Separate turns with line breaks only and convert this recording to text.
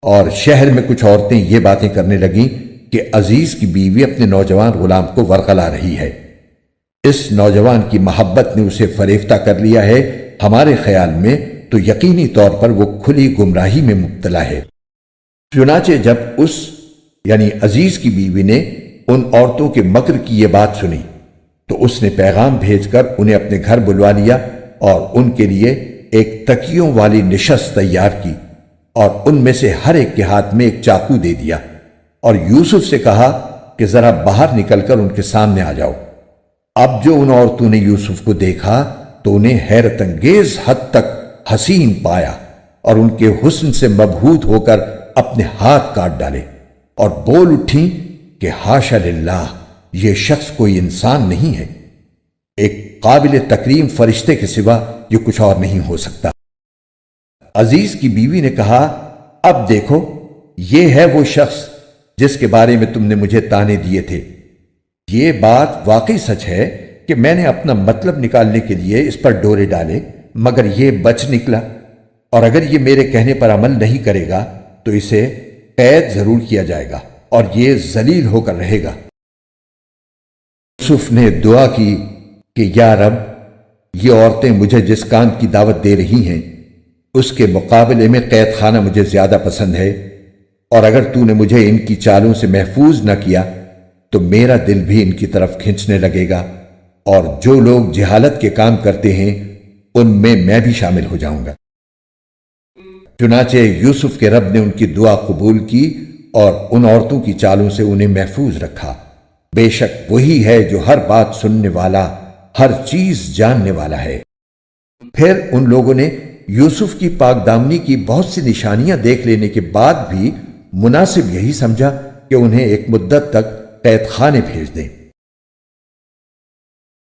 اور شہر میں کچھ عورتیں یہ باتیں کرنے لگیں کہ عزیز کی بیوی اپنے نوجوان غلام کو ورغلا رہی ہے، اس نوجوان کی محبت نے اسے فریفتہ کر لیا ہے، ہمارے خیال میں تو یقینی طور پر وہ کھلی گمراہی میں مبتلا ہے۔ چنانچہ جب اس یعنی عزیز کی بیوی نے ان عورتوں کے مکر کی یہ بات سنی تو اس نے پیغام بھیج کر انہیں اپنے گھر بلوا لیا اور ان کے لیے ایک تکیوں والی نشست تیار کی اور ان میں سے ہر ایک کے ہاتھ میں ایک چاقو دے دیا اور یوسف سے کہا کہ ذرا باہر نکل کر ان کے سامنے آ جاؤ۔ اب جو ان عورتوں نے یوسف کو دیکھا تو انہیں حیرت انگیز حد تک حسین پایا اور ان کے حسن سے مبہوت ہو کر اپنے ہاتھ کاٹ ڈالے اور بول اٹھیں کہ حاشا للہ، یہ شخص کوئی انسان نہیں ہے، ایک قابل تکریم فرشتے کے سوا یہ کچھ اور نہیں ہو سکتا۔ عزیز کی بیوی نے کہا، اب دیکھو یہ ہے وہ شخص جس کے بارے میں تم نے مجھے تانے دیے تھے۔ یہ بات واقعی سچ ہے کہ میں نے اپنا مطلب نکالنے کے لیے اس پر ڈورے ڈالے مگر یہ بچ نکلا، اور اگر یہ میرے کہنے پر عمل نہیں کرے گا تو اسے قید ضرور کیا جائے گا اور یہ ذلیل ہو کر رہے گا۔ یوسف نے دعا کی کہ یا رب، یہ عورتیں مجھے جس کام کی دعوت دے رہی ہیں اس کے مقابلے میں قید خانہ مجھے زیادہ پسند ہے، اور اگر تو نے مجھے ان کی چالوں سے محفوظ نہ کیا تو میرا دل بھی ان کی طرف کھنچنے لگے گا، اور جو لوگ جہالت کے کام کرتے ہیں ان میں بھی شامل ہو جاؤں گا۔ چنانچہ یوسف کے رب نے ان کی دعا قبول کی اور ان عورتوں کی چالوں سے انہیں محفوظ رکھا۔ بے شک وہی ہے جو ہر بات سننے والا، ہر چیز جاننے والا ہے۔ پھر ان لوگوں نے یوسف کی پاک دامنی کی بہت سی نشانیاں دیکھ لینے کے بعد بھی مناسب یہی سمجھا کہ انہیں ایک مدت تک قید خانے بھیج دیں۔